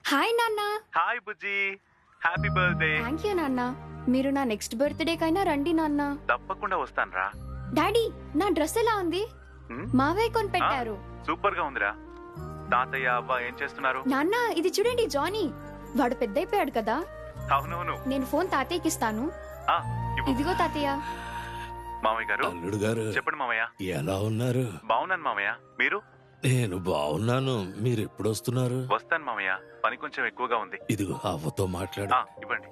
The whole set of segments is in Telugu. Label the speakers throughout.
Speaker 1: హాయ్ నాన్న.
Speaker 2: Hi Bujji, happy birthday.
Speaker 1: Thank you నాన్న. మీరు నా నెక్స్ట్ బర్త్డే కైనా రండి నాన్న.
Speaker 2: తప్పకుండా వస్తానురా.
Speaker 1: డాడీ, నా డ్రెస్ ఎలా ఉంది? మావయ్య కొని పెట్టారు.
Speaker 2: సూపర్ గా ఉందిరా. తాతయ్య అవ్వ ఏం చేస్తున్నారు?
Speaker 1: నాన్న, ఇది చూడండి జానీ. వాడు పెద్దయిపోయాడు కదా.
Speaker 2: అవునవును.
Speaker 1: నేను ఫోన్ తాతయ్యకి ఇస్తాను.
Speaker 2: ఇవ్వు.
Speaker 1: ఇదిగో తాతయ్య.
Speaker 2: మామయ్య గారు.
Speaker 3: అల్లుడు గారు
Speaker 2: చెప్పండి మామయ్య.
Speaker 3: ఎలా ఉన్నారు?
Speaker 2: బాగున్నాను మామయ్య, మీరు?
Speaker 3: నేను బాగున్నాను. మీరు ఎప్పుడు వస్తున్నారు?
Speaker 2: వస్తాను మామయ్య, పని కొంచెం ఎక్కువగా ఉంది.
Speaker 3: ఇదిగో అవ్వతో మాట్లాడు.
Speaker 2: ఇవ్వండి.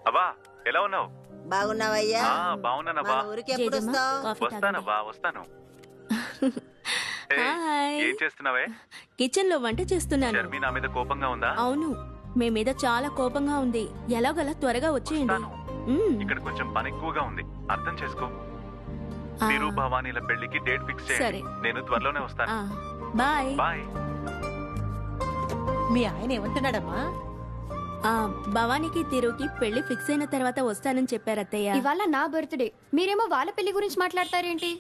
Speaker 2: అవ్వా, ఎలా ఉన్నావు?
Speaker 4: బాగున్నావయ్యా?
Speaker 2: బాగున్నానవ్వా.
Speaker 4: ఊరికి ఎప్పుడు వస్తావు?
Speaker 2: వస్తానవ్వా, వస్తాను. ఏం చేస్తున్నావే?
Speaker 5: కిచెన్ లో వంట చేస్తున్నాను.
Speaker 2: షర్మి నా మీద కోపంగా ఉందా?
Speaker 5: అవును, మీ మీద చాలా కోపంగా ఉంది. ఎలాగలా త్వరగా వచ్చేయండి.
Speaker 2: ఇక్కడ కొంచెం పని ఎక్కువగా ఉంది, అర్థం చేసుకో. మీరు భవానీల పెళ్లికి డేట్ ఫిక్స్ చేయండి. నేను త్వరలోనే వస్తాను.
Speaker 5: Bye
Speaker 2: bye.
Speaker 4: మీ ఆయన ఏమంటున్నాడమ్మా?
Speaker 5: భవానీకి తిరుకి పెళ్లి ఫిక్స్ అయిన తర్వాత వస్తానని చెప్పారు అత్తయ్య.
Speaker 1: ఇవాళ నా బర్త్డే, మీరేమో వాళ్ళ పెళ్లి గురించి మాట్లాడతారేంటి?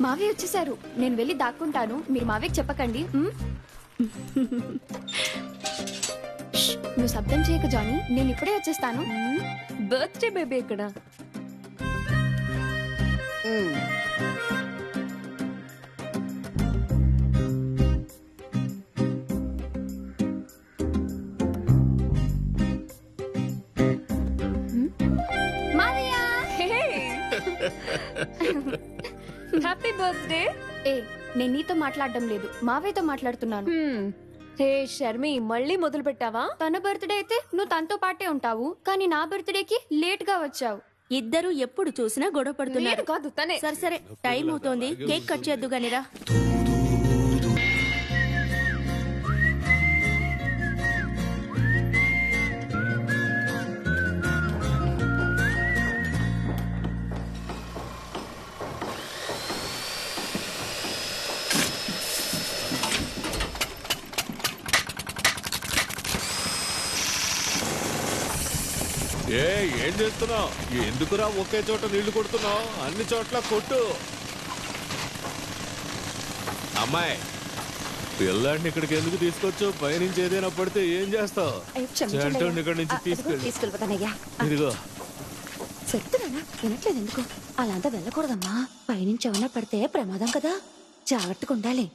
Speaker 1: మావయ్య వచ్చేసారు, నేను వెళ్ళి దాక్కుంటాను. మీరు మావయ్యకి చెప్పకండి. నువ్వు శబ్దం చేయక జానీ, నేను ఇప్పుడే వచ్చేస్తాను. బర్త్డే బేబీ ఇక్కడ. Happy birthday. నేను నీతో మాట్లాడడం లేదు, మావయ్యతో మాట్లాడుతున్నాను.
Speaker 6: హే షర్మి, మళ్ళీ మొదలు పెట్టావా?
Speaker 1: తన బర్త్డే అయితే నువ్వు తనతో పాటే ఉంటావు, కానీ నా బర్త్డేకి లేట్ గా వచ్చావు.
Speaker 5: ఇద్దరు ఎప్పుడు చూసినా గొడవ పడుతున్నారు.
Speaker 6: కాదు తనే.
Speaker 5: సరే సరే, టైం అవుతోంది, కేక్ కట్ చేద్దు గానిరా.
Speaker 3: ఏం చేస్తున్నావు? ఎందుకురా ఒకే చోట నీళ్లు కొడుతున్నావు? అన్ని చోట్ల కొట్టు. అమ్మాయి, పిల్లాడిని ఇక్కడికి ఎందుకు తీసుకొచ్చు? పైనుంచి ఏదైనా పడితే ఏం చేస్తావు? చెంటోడిని ఇక్కడి నుంచి
Speaker 4: తీసుకెళ్ళిపోతానయ్యా.
Speaker 3: ఇదిగో
Speaker 4: చెప్తున్నానా, వినట్లేదు ఎందుకు? అలా అంతా వెళ్ళకూడదమ్మా. పైనుంచి ఏమన్నా పడితే ప్రమాదం కదా, జాగ్రత్తగా ఉండాలి.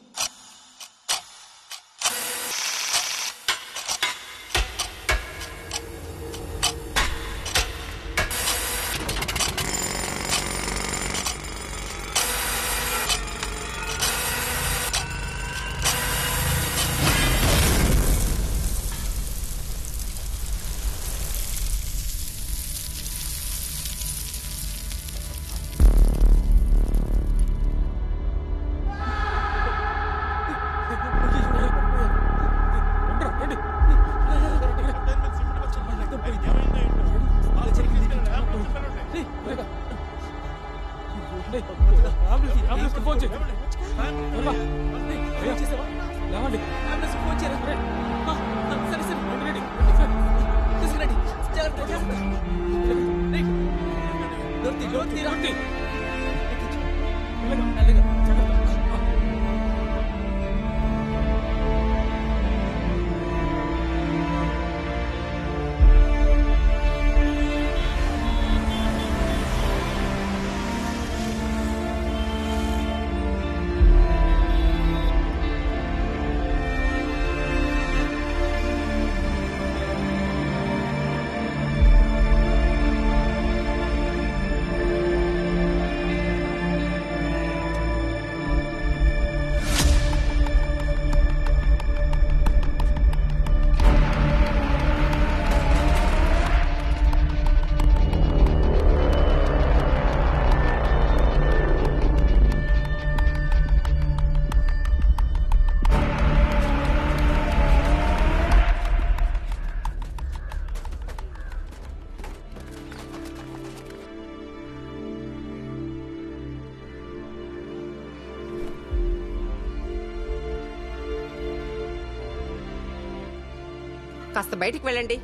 Speaker 7: కాస్త బయటికి వెళ్ళండి.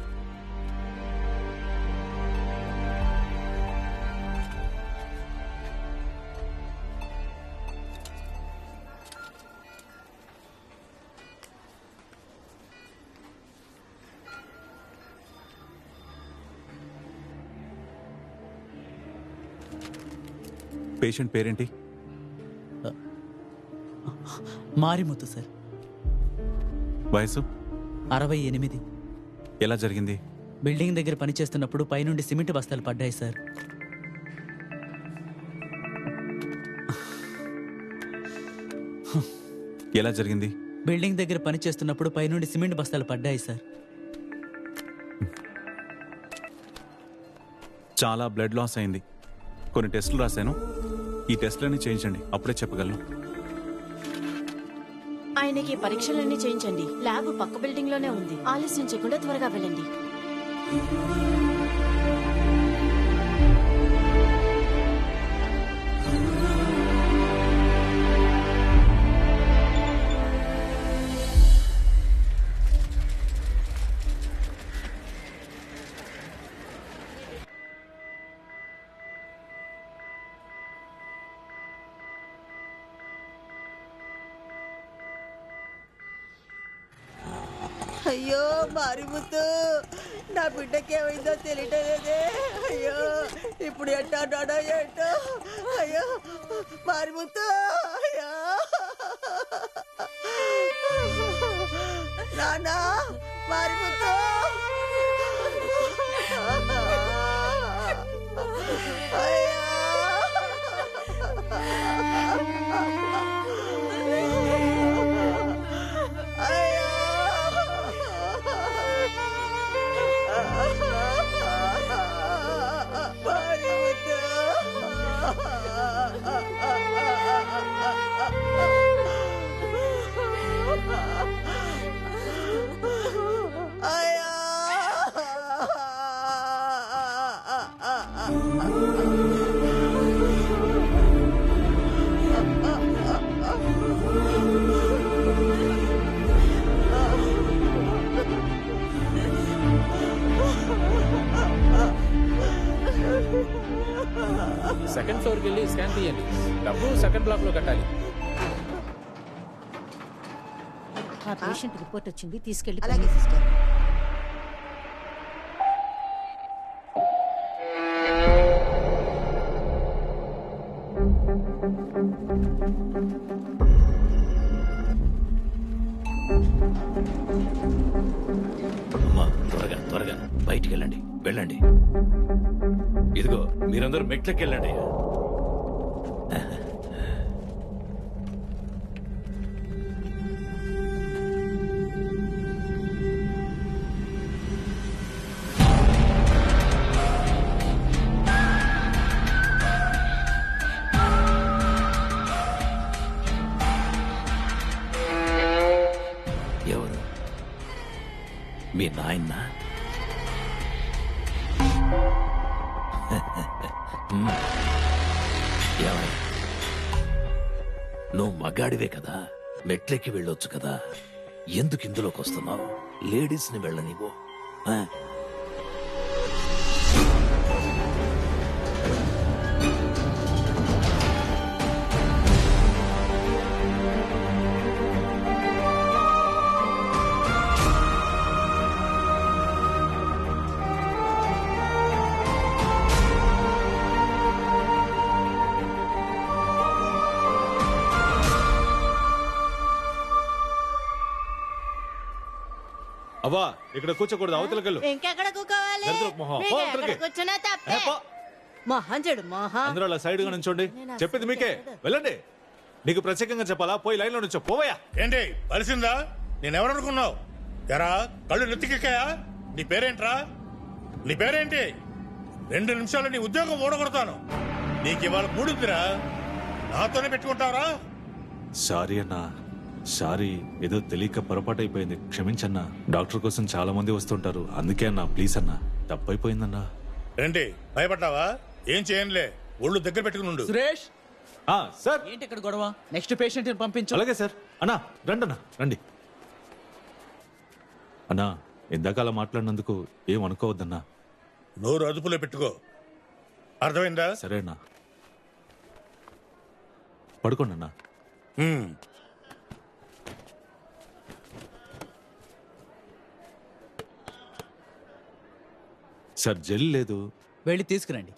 Speaker 2: పేషెంట్ పేరేంటి?
Speaker 7: మారిముత్తు సార్.
Speaker 2: వయసు?
Speaker 7: 68.
Speaker 2: ఎలా జరిగింది?
Speaker 7: బిల్డింగ్ దగ్గర పనిచేస్తున్నప్పుడు పైనుండి సిమెంట్ బస్తాలు పడ్డాయి సార్.
Speaker 2: ఎలా జరిగింది?
Speaker 7: బిల్డింగ్ దగ్గర పనిచేస్తున్నప్పుడు పైనుండి సిమెంట్ బస్తాలు పడ్డాయి సార్.
Speaker 2: చాలా బ్లడ్ లాస్ అయింది. కొన్ని టెస్టులు రాశాను. ఈ టెస్టులన్నీ చేయించండి, అప్పుడే చెప్పగలను.
Speaker 8: ఆయనకి పరీక్షలన్నీ చేయించండి. ల్యాబ్ పక్క బిల్డింగ్ లోనే ఉంది. ఆలస్యం చేయకుండా త్వరగా వెళ్ళండి.
Speaker 9: అయ్యో మారిముత్తు, నా బిడ్డకి ఏమైందో తెలియటలేదే. అయ్యో ఇప్పుడు ఎట్టాడో ఏంటో. అయ్యో మారిముత్తు, అయ్యో నానా మారిముత్తు.
Speaker 10: సెకండ్ ఫ్లోర్కి వెళ్ళి స్కాన్ తీయండి. డబ్బు సెకండ్ బ్లాక్ లో కట్టాలి.
Speaker 9: ఆ పేషెంట్ రిపోర్ట్ వచ్చింది, తీసుకెళ్ళి.
Speaker 4: అలాగే సిస్టర్.
Speaker 11: అమ్మా త్వరగా త్వరగా బయటికి వెళ్ళండి, వెళ్ళండి. ఇదిగో మీరందరూ మెట్లకి వెళ్ళండి. ఎవరు? మీ నాయన? నువ్వు మగాడివే కదా, మెట్లెక్కి వెళ్ళొచ్చు కదా. ఎందుకు ఇందులోకి వస్తున్నావు? లేడీస్ ని వెళ్ళనివ్వు.
Speaker 3: అవ్వా ఇక్కడ కూర్చోకూడదు, అవతలకెళ్ళు.
Speaker 9: ఇంకెక్కడ కూకోవాలి? కూర్చున్నా తప్పే. మొహం చెడు మొహం.
Speaker 3: అందరూ అలా సైడ్ గా నుంచోండి. చెప్పింది మీకే, వెళ్ళండి. నీకు ప్రత్యేకంగా చెప్పాలా? పోయి లైన్ లో నుంచో. పోవయ్యా.
Speaker 12: ఏంటి కలిసిందా? నేనెవరనుకున్నావు? ఎరా కళ్ళు నెత్తికెక్కాయా? నీ పేరేంట్రా? నీ పేరేంటి? 2 నిమిషాలు నీ ఉద్యోగం ఓడగొడతాను. నీకు ఇవాళ మూడుద్దిరా, నాతోనే పెట్టుకుంటావరా?
Speaker 2: సారీ అన్నా, సారీ. ఏదో తెలియక పొరపాటు అయిపోయింది, క్షమించన్నా. డాక్టర్ కోసం చాలా మంది వస్తుంటారు, అందుకే అన్నా. ప్లీజ్ అన్నా, తప్పైపోయిందన్నా.
Speaker 12: ఏంటి భయపడ్డావా? ఏం చేయనులే, ఒళ్ళు దగ్గర పెట్టుకుని.
Speaker 7: సురేష్
Speaker 3: సార్,
Speaker 7: ఏంటి ఇక్కడ గొడవ? నెక్స్ట్ పేషెంట్ పంపించు.
Speaker 3: అలాగే సార్. అన్నా రండి, అన్నా రండి. అన్నా ఇందాక అలా మాట్లాడినందుకు ఏం అనుకోవద్దన్నా.
Speaker 12: నోరు అదుపులో పెట్టుకో, అర్థమైందా?
Speaker 3: సరే అన్నా, పడుకోండి అన్నా. సార్ జెల్ లేదు,
Speaker 7: వెళ్ళి తీసుకురండి.